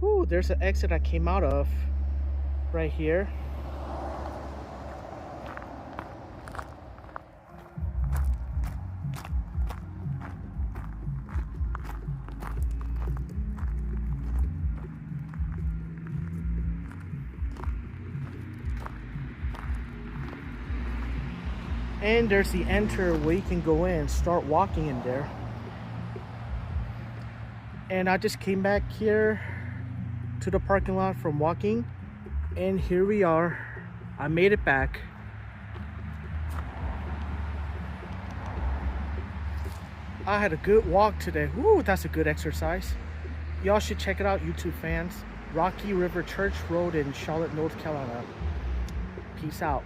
Ooh, there's an exit I came out of right here. And there's the enter where you can go in, start walking in there. And I just came back here to the parking lot from walking, and here we are. I made it back. I had a good walk today. Ooh, that's a good exercise. Y'all should check it out, YouTube fans. Rocky River Church Road in Charlotte, North Carolina. Peace out.